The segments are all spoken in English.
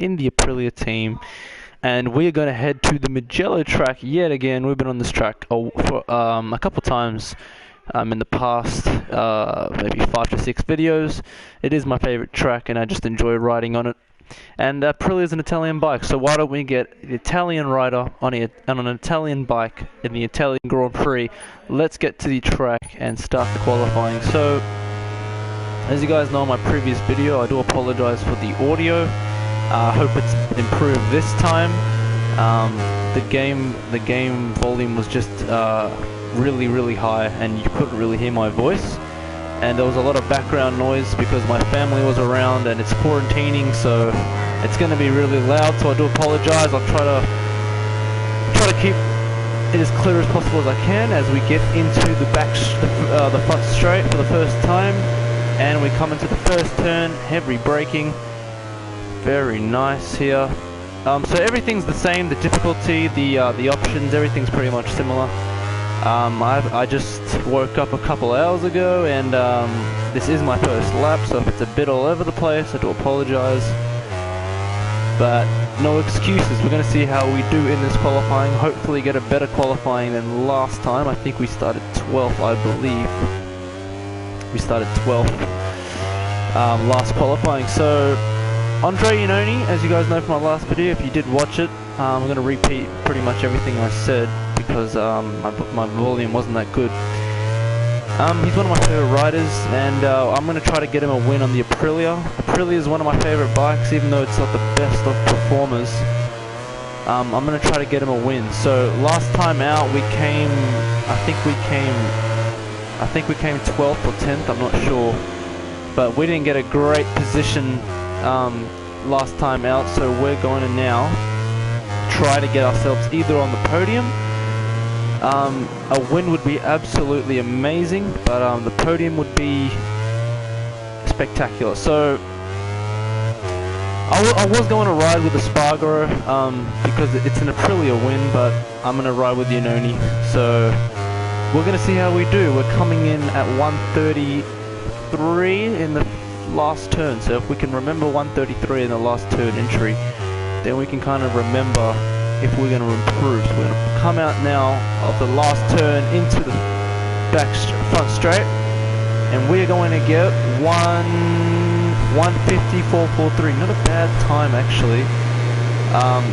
in the Aprilia team, and we're going to head to the Mugello track yet again. We've been on this track for a couple times in the past, maybe 5 to 6 videos. It is my favorite track, and I just enjoy riding on it. And Aprilia is an Italian bike, so why don't we get the Italian rider on an Italian bike in the Italian Grand Prix? Let's get to the track and start the qualifying. So, as you guys know in my previous video, I do apologize for the audio. I hope it's improved this time. The game volume was just really high, and you couldn't really hear my voice. And there was a lot of background noise because my family was around, and it's quarantining, so it's going to be really loud. So I do apologize. I'll try to keep it as clear as possible as I can as we get into the front straight for the first time, and we come into the first turn. Heavy braking, very nice here. So everything's the same. The difficulty, the options, everything's pretty much similar. I just woke up a couple hours ago, and this is my first lap, so if it's a bit all over the place, I do apologize. But no excuses. We're going to see how we do in this qualifying. Hopefully get a better qualifying than last time. I think we started 12th, I believe. We started 12th last qualifying. So Andre Iannone, as you guys know from my last video, if you did watch it, I'm going to repeat pretty much everything I said, because my volume wasn't that good. He's one of my favorite riders, and I'm going to try to get him a win on the Aprilia. Aprilia is one of my favorite bikes, even though it's not the best of performers. I'm going to try to get him a win. So last time out, I think we came 12th or 10th, I'm not sure, but we didn't get a great position last time out, so we're going to now try to get ourselves either on the podium. A win would be absolutely amazing, but the podium would be spectacular. So I was going to ride with the Spargo because it's an Aprilia win, but I'm going to ride with Iannone. So we're going to see how we do. We're coming in at 133 in the last turn, so if we can remember 133 in the last turn entry, then we can kind of remember if we're going to improve. So we're going to come out now of the last turn into the front straight, and we're going to get 154.43. Not a bad time, actually.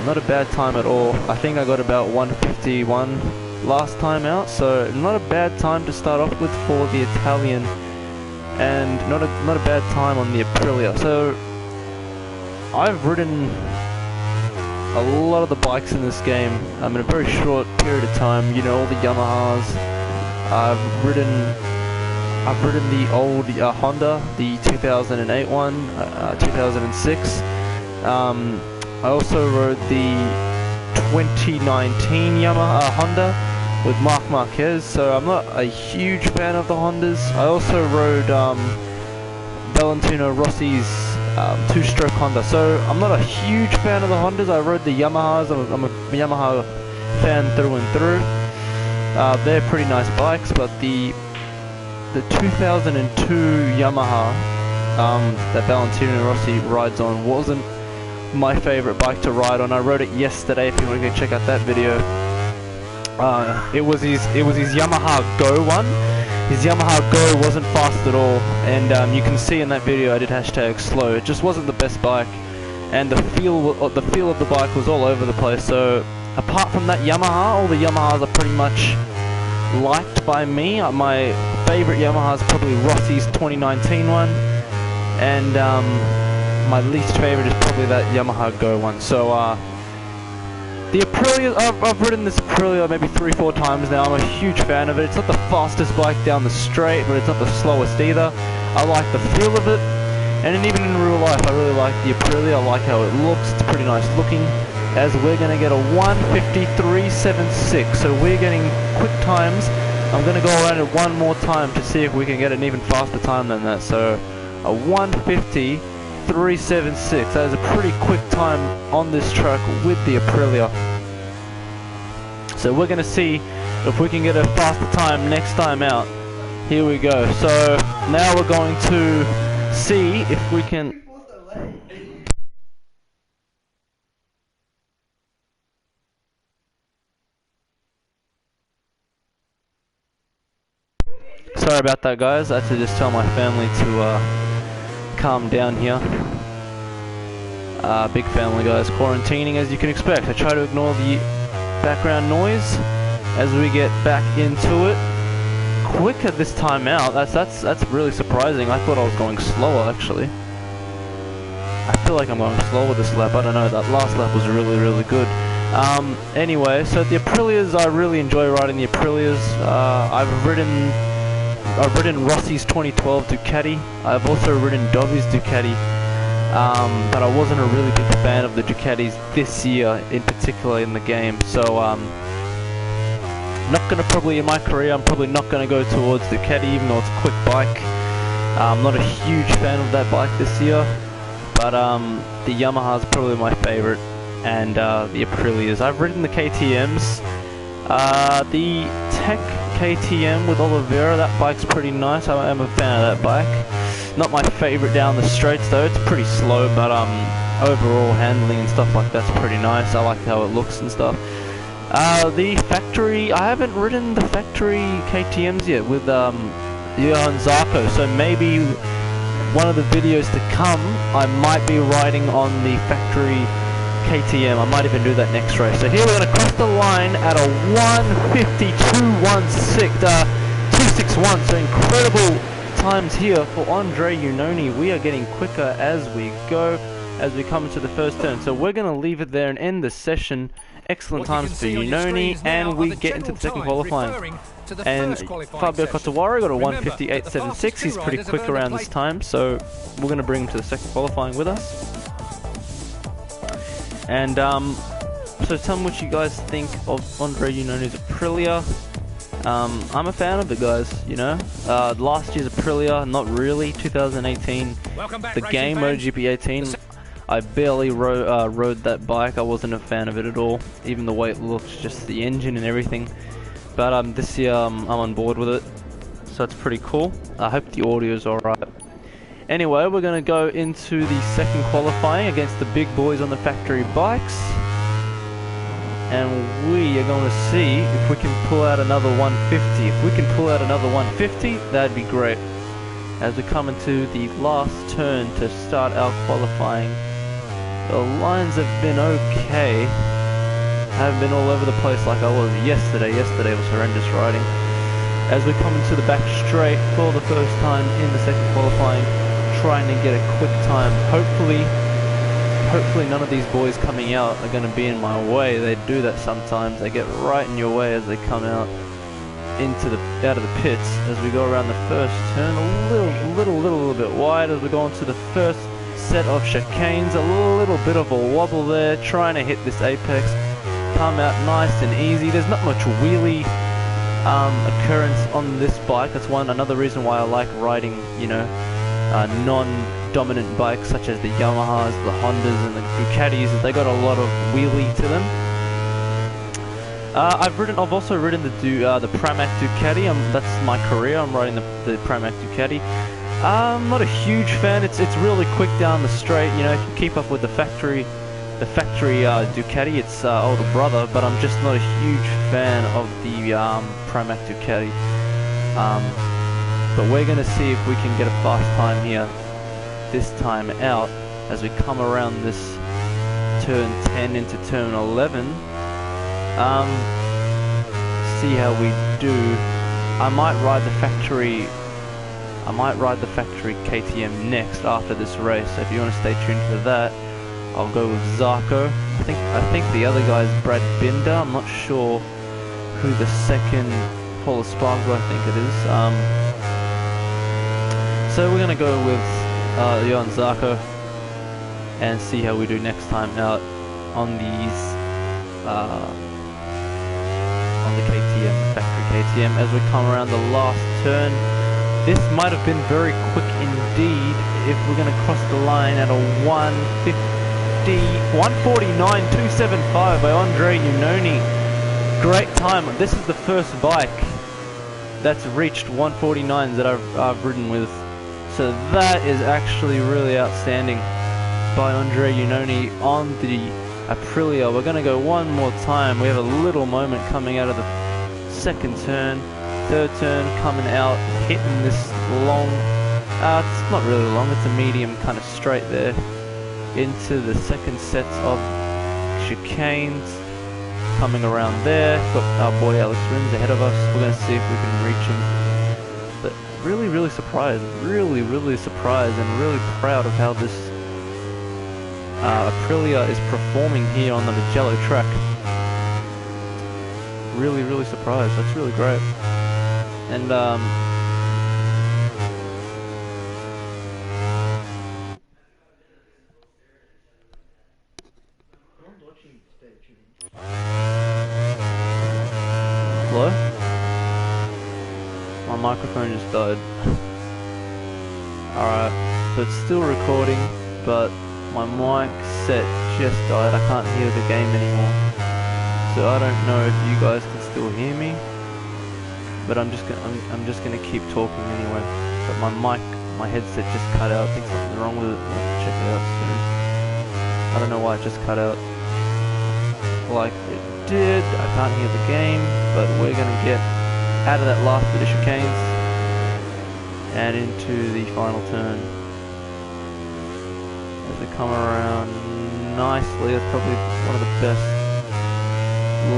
Not a bad time at all. I think I got about 151 last time out, so not a bad time to start off with for the Italian, and not a bad time on the Aprilia. So I've ridden a lot of the bikes in this game in a very short period of time. You know, all the Yamahas. I've ridden the old Honda, the 2008 one, 2006. I also rode the 2019 Yamaha Honda with Marc Marquez, so I'm not a huge fan of the Hondas. I also rode Valentino Rossi's 2-stroke Honda, so I'm not a huge fan of the Hondas. I rode the Yamahas. I'm a Yamaha fan through and through. They're pretty nice bikes, but the 2002 Yamaha that Valentino Rossi rides on wasn't my favorite bike to ride on. I rode it yesterday. If you want to go check out that video, it was his Yamaha Go one. His Yamaha Go wasn't fast at all, and you can see in that video I did hashtag slow. It just wasn't the best bike, and the feel of the bike was all over the place. So apart from that Yamaha, all the Yamahas are pretty much liked by me. My favorite Yamaha is probably Rossi's 2019 one, and my least favorite is probably that Yamaha Go one. So the Aprilia, I've ridden this Aprilia maybe 3-4 times now. I'm a huge fan of it. It's not the fastest bike down the straight, but it's not the slowest either. I like the feel of it, and even in real life I really like the Aprilia. I like how it looks. It's pretty nice looking, as we're going to get a 153.76. So we're getting quick times. I'm going to go around it one more time to see if we can get an even faster time than that. So a 150.376. That is a pretty quick time on this track with the Aprilia. So we're going to see if we can get a faster time next time out. Here we go. So now we're going to see if we can Sorry about that, guys. I had to just tell my family to calm down here. Big family, guys. Quarantining as you can expect. I try to ignore the background noise as we get back into it. Quicker this time out. That's really surprising. I thought I was going slower, actually. I feel like I'm going slower this lap. I don't know. That last lap was really good. Anyway, so the Aprilias, I really enjoy riding the Aprilias. I've ridden Rossi's 2012 Ducati. I've also ridden Dobby's Ducati, but I wasn't a really big fan of the Ducatis this year, in particular in the game. So, not gonna probably in my career. I'm probably not gonna go towards Ducati, even though it's a quick bike. I'm not a huge fan of that bike this year, but the Yamaha's probably my favorite, and the Aprilias. I've ridden the KTM's. The Tech KTM with Oliveira, that bike's pretty nice. I am a fan of that bike. Not my favorite down the straights though, it's pretty slow, but overall handling and stuff like that's pretty nice. I like how it looks and stuff. The factory, I haven't ridden the factory KTMs yet with Johan Zarco, so maybe one of the videos to come I might be riding on the factory KTM. I might even do that next race. So here we're going to cross the line at a 1:52.261. So incredible times here for Andre Iannone. We are getting quicker as we go, as we come into the first turn. So we're going to leave it there and end the session. Excellent times for Iannone, and we get into the second qualifying. And Fabio Cotawara got a 1:58.76. He's pretty quick around this time, so we're going to bring him to the second qualifying with us. And so tell me what you guys think of Andre Iannone's Aprilia. I'm a fan of it, guys, you know. Last year's Aprilia, not really. 2018, the game MotoGP19, I barely rode that bike. I wasn't a fan of it at all, even the way it looks, just the engine and everything. But this year I'm on board with it, so it's pretty cool. I hope the audio is alright. Anyway, we're going to go into the second qualifying against the big boys on the factory bikes. And we are going to see if we can pull out another 150. If we can pull out another 150, that'd be great. As we come into the last turn to start our qualifying. The lines have been okay. I haven't been all over the place like I was yesterday. Yesterday was horrendous riding. As we come into the back straight for the first time in the second qualifying, trying to get a quick time. Hopefully none of these boys coming out are going to be in my way. They do that sometimes. They get right in your way as they come out of the pits. As we go around the first turn, a little bit wide as we go into the first set of chicanes. A little bit of a wobble there, trying to hit this apex. Come out nice and easy. There's not much wheelie occurrence on this bike. That's another reason why I like riding, you know, non-dominant bikes such as the Yamahas, the Hondas, and the Ducatis. They got a lot of wheelie to them. I've also ridden the Pramac Ducati. That's my career. I'm riding the Pramac Ducati. I'm not a huge fan. It's really quick down the straight. You know, if you keep up with the factory Ducati, it's older brother. But I'm just not a huge fan of the Pramac Ducati. But we're going to see if we can get a fast time here this time out as we come around this turn 10 into turn 11. See how we do. I might ride the factory KTM next after this race. So if you want to stay tuned for that, I'll go with Zarco. I think the other guy is Brad Binder. I'm not sure who the second Paul Espargaro, I think it is. So we're going to go with Johan Zarco and see how we do next time out on these on the KTM, factory KTM. As we come around the last turn, this might have been very quick indeed if we're going to cross the line at a 1:49.275 by Andre Iannone. Great time. This is the first bike that's reached 149s that I've ridden with. So that is actually really outstanding by Andre Iannone on the Aprilia. We're going to go one more time. We have a little moment coming out of the second turn. third turn, coming out, hitting this long, it's not really long, it's a medium kind of straight there, into the second sets of chicanes, coming around there. Got our boy Alex Rins ahead of us. We're going to see if we can reach him. But really surprised, really surprised and really proud of how this Aprilia is performing here on the Mugello track. Really surprised. That's really great. And hello? My microphone just died. Alright, so it's still recording, but my mic set just died. I can't hear the game anymore. So I don't know if you guys can still hear me, but I'm just gonna keep talking anyway. But my headset just cut out. I think something's wrong with it. I'll check it out soon. I don't know why it just cut out like it did. I can't hear the game, but we're gonna get out of that last bit of chicanes and into the final turn. As we come around nicely, that's probably one of the best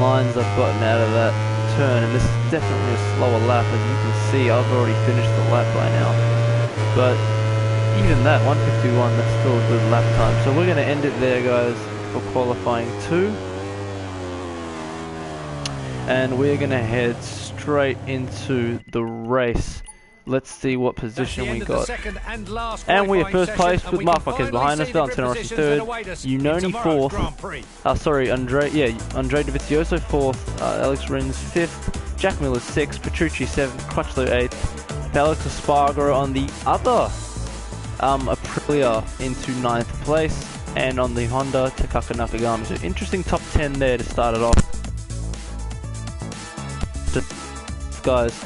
lines I've gotten out of that turn, and this is definitely a slower lap. As you can see, I've already finished the lap by now, but even that 151, that's still a good lap time. So we're going to end it there, guys, for qualifying 2, and we're going to head straight into the race. Let's see what position we got. And we are first place with Marc Marquez behind us, Valentino Rossi third, Iannone fourth, Andre Dovizioso fourth, Alex Rins fifth, Jack Miller sixth, Petrucci seventh, Crutchlow eighth, Felix Espargaro on the other Aprilia into ninth place, and on the Honda, Takaka Nakagami. So interesting top 10 there to start it off, guys.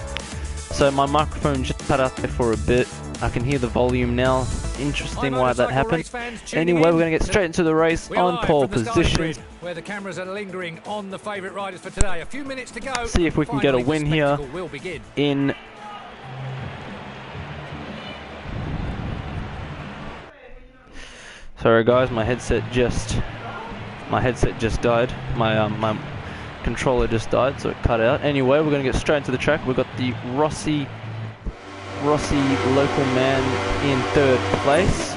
So my microphone just cut out there for a bit. I can hear the volume now. Interesting why that happened. Anyway, we're going to get straight into the race on pole position. Where the cameras are lingering on the favourite riders for today. A few minutes to go. See if we can get a win here in... Sorry guys, my headset just died. My controller just died, so it cut out. Anyway, we're going to get straight into the track. We've got the Rossi local man in third place,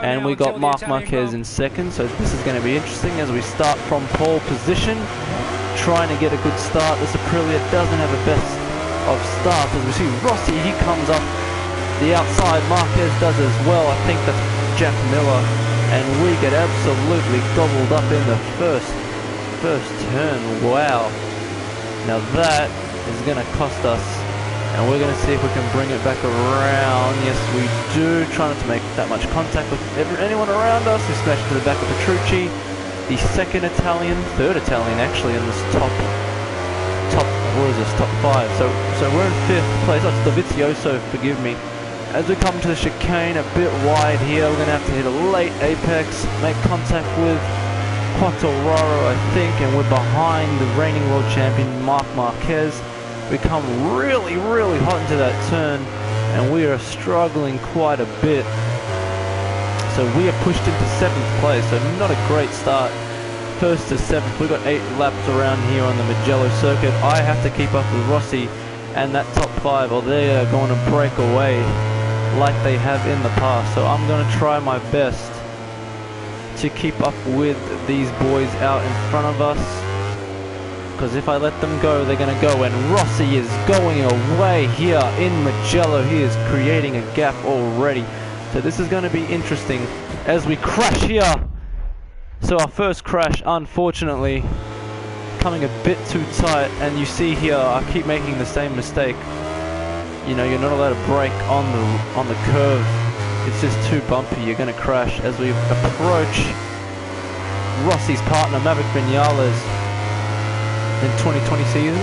and we got Marc Marquez in second. So this is going to be interesting as we start from pole position, trying to get a good start. This Aprilia doesn't have a best of starts. As we see Rossi, he comes up the outside. Marquez does as well. I think that's Jack Miller, and we get absolutely gobbled up in the first turn. Wow, now that is going to cost us, and we're going to see if we can bring it back around. Yes, we do. Try not to make that much contact with anyone around us. We smashed to the back of Petrucci, the third Italian actually in this top what is this, top 5. So we're in fifth place. That's Dovizioso, forgive me. As we come to the chicane, a bit wide here, we're going to have to hit a late apex, make contact with Quartararo, I think, and we're behind the reigning world champion Marc Marquez. We come really hot into that turn, and we are struggling quite a bit. So we are pushed into 7th place, so not a great start. 1st to 7th, we've got 8 laps around here on the Mugello circuit. I have to keep up with Rossi and that top 5, or they are going to break away like they have in the past. So I'm going to try my best to keep up with these boys out in front of us, because if I let them go, they're going to go, and Rossi is going away here in Mugello. He is creating a gap already, so this is going to be interesting as we crash here. So our first crash, unfortunately, coming a bit too tight, and you see here I keep making the same mistake. You know, you're not allowed to brake on the curve. It's just too bumpy, you're going to crash as we approach Rossi's partner, Maverick Vinales, in 2020 season.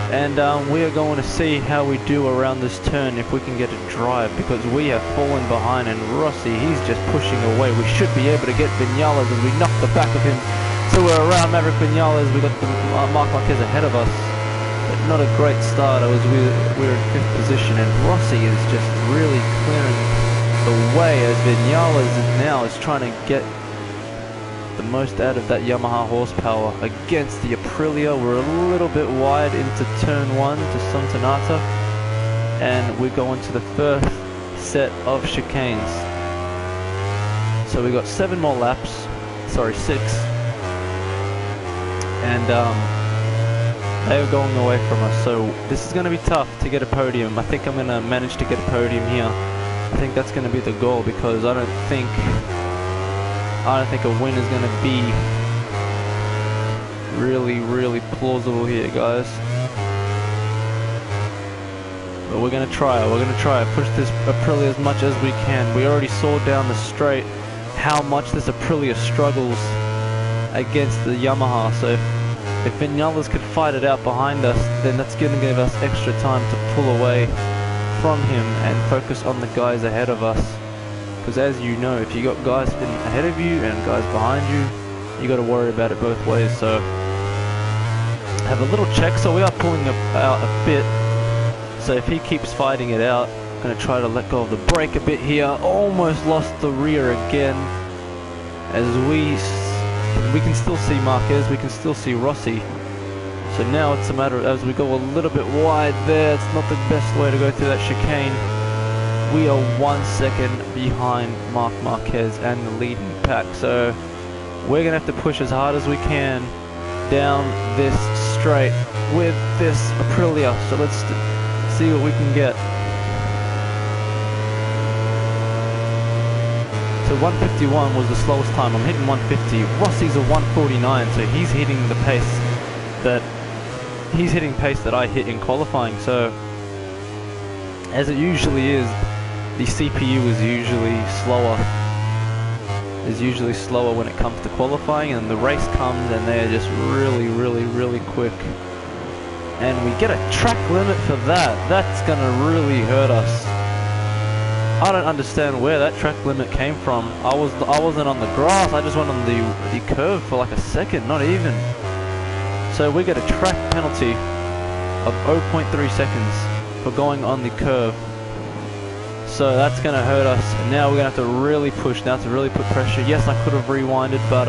And we are going to see how we do around this turn, if we can get a drive, because we have fallen behind, and Rossi, he's just pushing away. We should be able to get Vinales as we knock the back of him. So we're around Maverick Vinales. We've got Marc Marquez ahead of us. but not a great start. We're in 5th position, and Rossi is just really clearing the way as Vinales now is trying to get the most out of that Yamaha horsepower against the Aprilia. We're a little bit wide into turn 1 to Sontanata, and we go into the first set of chicanes. So we got 7 more laps, sorry 6, and they are going away from us, so this is going to be tough to get a podium. I think I'm going to manage to get a podium here. I think that's going to be the goal, because I don't think a win is going to be really plausible here, guys. But we're going to try. Push this Aprilia as much as we can. We already saw down the straight how much this Aprilia struggles against the Yamaha. So if Vinales could fight it out behind us, then that's going to give us extra time to pull away from him and focus on the guys ahead of us. Because as you know, if you got guys ahead of you and guys behind you, you got to worry about it both ways. So have a little check. So we are pulling out a bit. So if he keeps fighting it out, I'm going to try to let go of the brake a bit here. Almost lost the rear again. As we can still see Marquez, we can still see Rossi. So now it's a matter of, as we go a little bit wide there, it's not the best way to go through that chicane. We are 1 second behind Marc Marquez and the leading pack. So we're going to have to push as hard as we can down this straight with this Aprilia. So let's see what we can get. So 151 was the slowest time. I'm hitting 150. Rossi's a 149, so he's hitting the pace that I hit in qualifying. So as it usually is, the CPU is usually slower when it comes to qualifying, and the race comes and they're just really quick. And we get a track limit for that. That's gonna really hurt us. I don't understand where that track limit came from. I wasn't on the grass. I just went on the curve for like a second, not even. So we get a track penalty of 0.3 seconds for going on the curve. So that's gonna hurt us. And now we're gonna have to really push now to really put pressure. Yes, I could have rewinded, but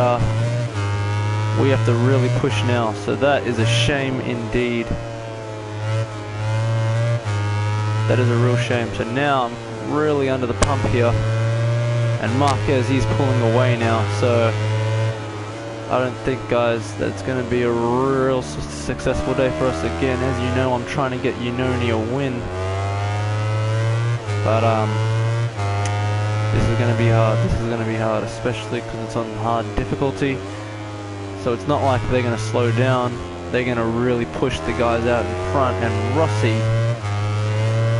we have to really push now. So that is a shame indeed. That is a real shame. So now I'm really under the pump here, and Marquez, he's pulling away now. So I don't think, guys, that it's going to be a real successful day for us again. As you know, I'm trying to get Iannone a win, but this is going to be hard. Especially because it's on hard difficulty. So it's not like they're going to slow down. They're going to really push the guys out in front, and Rossi,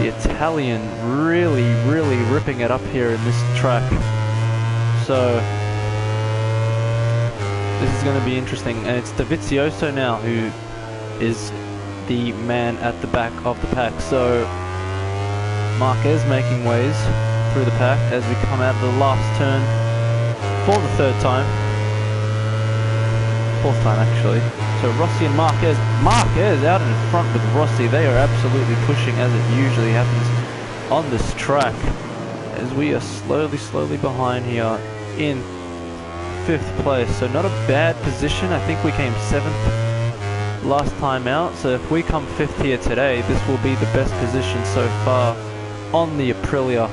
the Italian, really ripping it up here in this track. So this is going to be interesting, and it's Dovizioso now who is the man at the back of the pack. So Marquez making ways through the pack as we come out of the last turn for the 4th time actually. So Rossi and Marquez out in front with Rossi. They are absolutely pushing, as it usually happens on this track, as we are slowly behind here in 5th place. So not a bad position. I think we came 7th last time out. So if we come 5th here today, this will be the best position so far on the Aprilia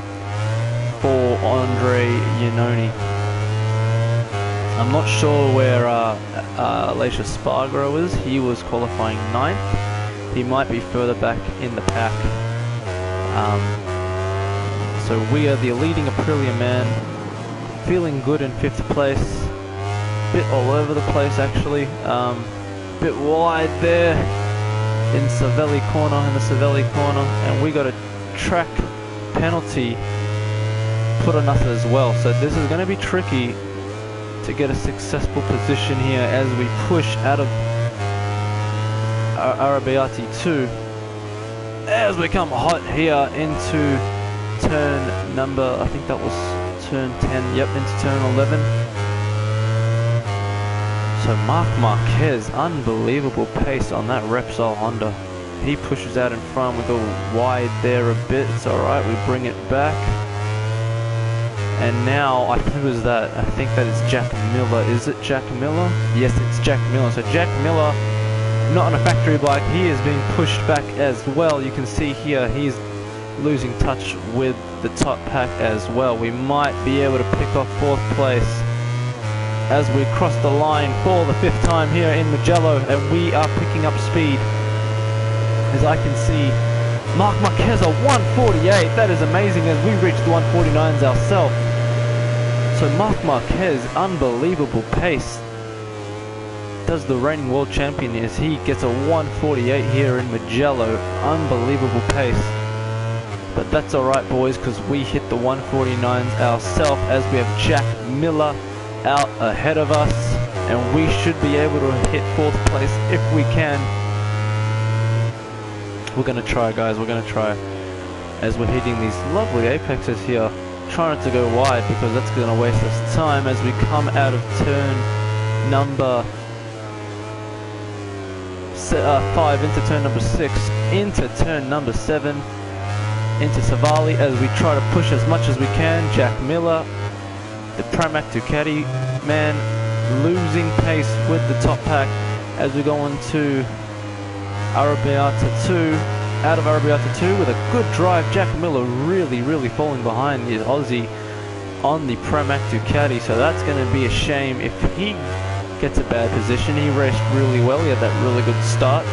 for Andre Iannone. I'm not sure where Aleix Spargaro is. He was qualifying 9th. He might be further back in the pack. So we are the leading Aprilia man, feeling good in 5th place. Bit all over the place actually. Bit wide there in the Savelli corner, and we got a track penalty put on us as well. So this is going to be tricky to get a successful position here as we push out of Arrabbiati 2, as we come hot here into turn number, I think that was turn 10, yep, into turn 11. So Marc Marquez, unbelievable pace on that Repsol Honda. he pushes out in front. We go wide there a bit. It's alright, we bring it back. And now, who is that? I think that is Jack Miller. Is it Jack Miller? Yes, it's Jack Miller. So Jack Miller, not on a factory bike, he is being pushed back as well. You can see here, he's losing touch with the top pack as well. We might be able to pick off 4th place as we cross the line for the 5th time here in Mugello, and we are picking up speed. As I can see, Marc Marquez a 148. That is amazing, as we reach the 149s ourselves. So Marc Marquez, unbelievable pace. Does the reigning world champion as he gets a 148 here in Mugello. Unbelievable pace. But that's alright, boys, because we hit the 149s ourselves, as we have Jack Miller out ahead of us, and we should be able to hit 4th place if we can. We're gonna try, guys, we're gonna try, as we're hitting these lovely apexes here. Try not to go wide, because that's gonna waste us time as we come out of turn number 5 into turn number 6 into turn number 7 into Savali, as we try to push as much as we can. Jack Miller, the Pramac Ducati man, losing pace with the top pack as we go into Arrabbiata 2, out of Arrabbiata 2 with a good drive. Jack Miller really falling behind his Aussie on the Pramac Ducati, so that's going to be a shame if he gets a bad position. He raced really well, he had that really good start,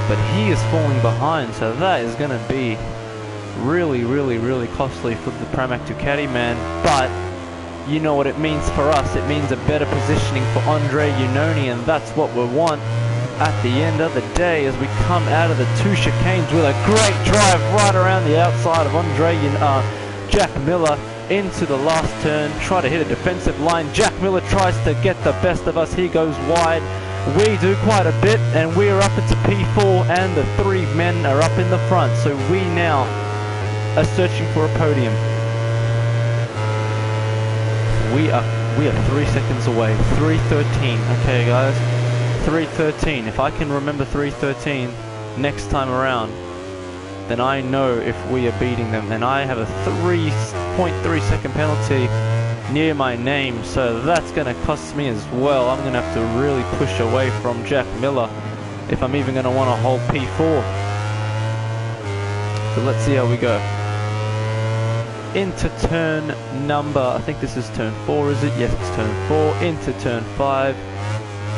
but he is falling behind, so that is going to be really costly for the Pramac Ducati man. But you know what it means for us. It means a better positioning for Andre Iannone, and that's what we want at the end of the day, as we come out of the 2 chicanes with a great drive right around the outside of Jack Miller into the last turn. Try to hit a defensive line. Jack Miller tries to get the best of us. He goes wide. We do quite a bit, and we're up into P4, and the 3 men are up in the front. So we now are searching for a podium. We are 3 seconds away. 3:13. Okay, guys. 3:13. If I can remember 3:13 next time around, then I know if we are beating them. And I have a 3.3 second penalty near my name, so that's going to cost me as well. I'm going to have to really push away from Jack Miller if I'm even going to want to hold P4. So let's see how we go. Into turn number, I think this is turn 4, is it? Yes, it's turn 4. Into turn 5.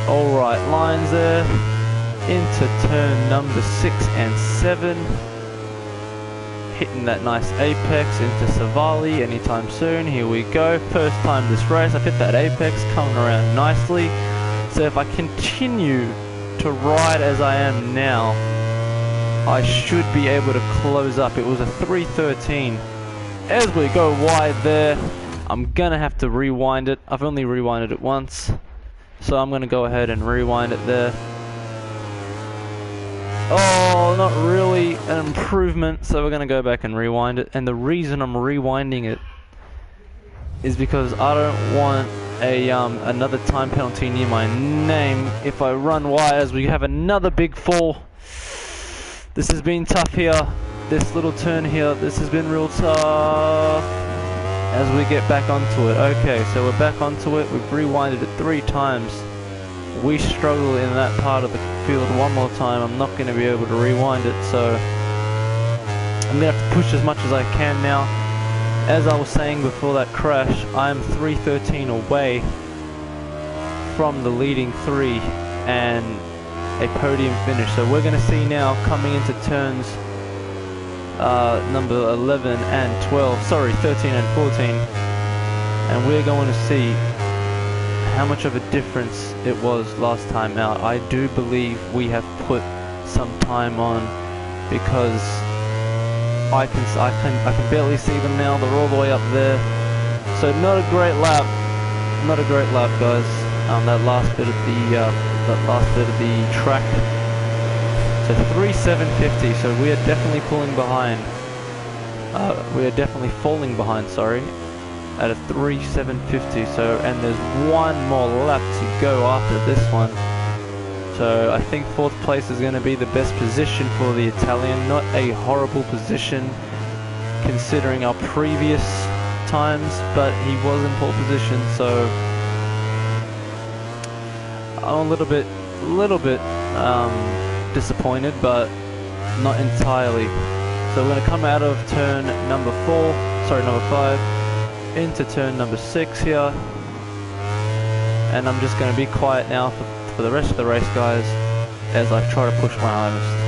Alright, lines there. Into turn number 6 and 7. Hitting that nice apex into Savali anytime soon. Here we go. First time this race, I've hit that apex, coming around nicely. So if I continue to ride as I am now, I should be able to close up. It was a 3:13. As we go wide there, I'm gonna have to rewind it. I've only rewinded it once, so I'm gonna go ahead and rewind it there. Oh, not really an improvement, so we're gonna go back and rewind it. And the reason I'm rewinding it is because I don't want a another time penalty near my name if I run wide, as we have another big fall. This has been tough here. This little turn here, this has been real tough as we get back onto it. Okay, so we're back onto it. We've rewinded it 3 times. We struggle in that part of the field one more time. I'm not going to be able to rewind it, so I'm going to have to push as much as I can now. As I was saying before that crash, I'm 3:13 away from the leading 3 and a podium finish. So we're going to see now, coming into turns number 11 and 12, sorry, 13 and 14, and we're going to see how much of a difference it was last time out. I do believe we have put some time on, because I can barely see them now. They're all the way up there. So not a great lap, guys. That last bit of the track. So 3:7:50. So we are definitely pulling behind. We are definitely falling behind. Sorry. At a 3:7:50, so, and there's one more lap to go after this one. So I think 4th place is going to be the best position for the Italian. Not a horrible position considering our previous times, but he was in pole position, so I'm a little bit disappointed, but not entirely. So we're going to come out of turn number 5 into turn number 6 here, and I'm just going to be quiet now for the rest of the race, guys, as I try to push my hardest.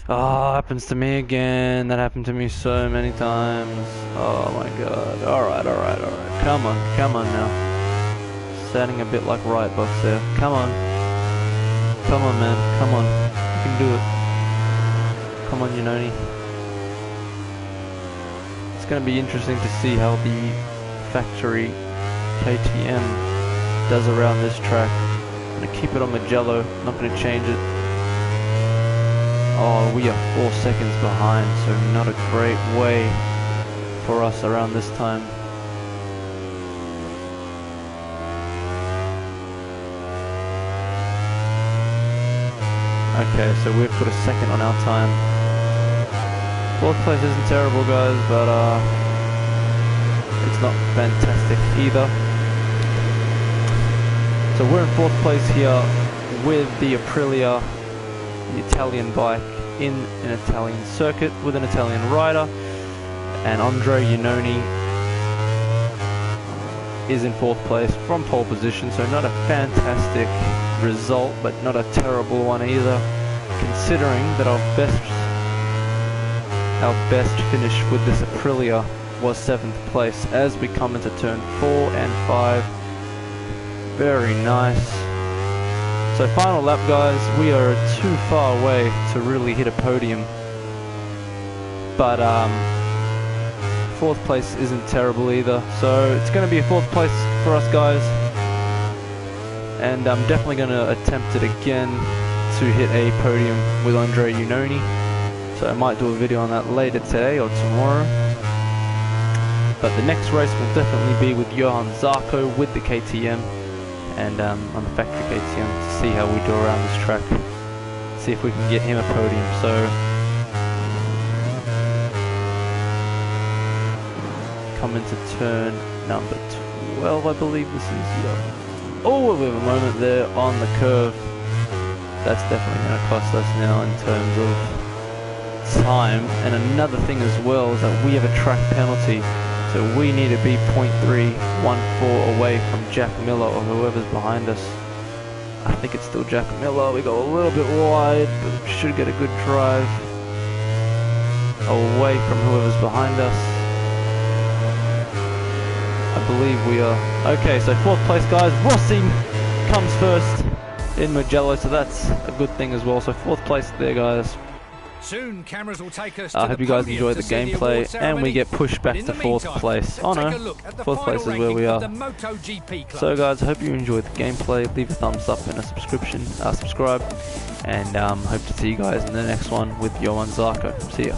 Oh, happens to me again. That happened to me so many times. Oh my god. Alright. Come on now. Sounding a bit like Rightbox there. Come on, man. Come on. You can do it. Come on, Yanoni. It's going to be interesting to see how the factory KTM does around this track. I'm going to keep it on Mugello. Not going to change it. Oh, we are 4 seconds behind, so not a great way for us around this time. Okay, so we've got a second on our time. 4th place isn't terrible, guys, but it's not fantastic either. So we're in 4th place here with the Aprilia, the Italian bike, in an Italian circuit with an Italian rider, and Andre Iannone is in 4th place from pole position, so not a fantastic result, but not a terrible one either, considering that our best finish with this Aprilia was 7th place as we come into turn 4 and 5. Very nice. So final lap, guys. We are too far away to really hit a podium, but 4th place isn't terrible either, so it's going to be a 4th place for us, guys, and I'm definitely going to attempt it again to hit a podium with Andre Iannone. So I might do a video on that later today or tomorrow, but the next race will definitely be with Johan Zarco with the KTM, and on the factory KTM, to see how we do around this track, see if we can get him a podium. So come into turn number 12, I believe this is. Yeah. Oh, we have a moment there on the curve. That's definitely going to cost us now in terms of time. And another thing as well is that we have a track penalty, so we need to be 0.314 away from Jack Miller or whoever's behind us. I think it's still Jack Miller. We go a little bit wide, but we should get a good drive away from whoever's behind us. I believe we are. Okay, so 4th place, guys. Rossi comes first in Mugello, so that's a good thing as well. So 4th place there, guys. Soon cameras will take us I hope you guys enjoyed the gameplay, and we get pushed back to 4th place. Oh no, 4th place is where we are. So guys, I hope you enjoyed the gameplay. Leave a thumbs up and a subscribe, and hope to see you guys in the next one with Johan Zarco. See ya.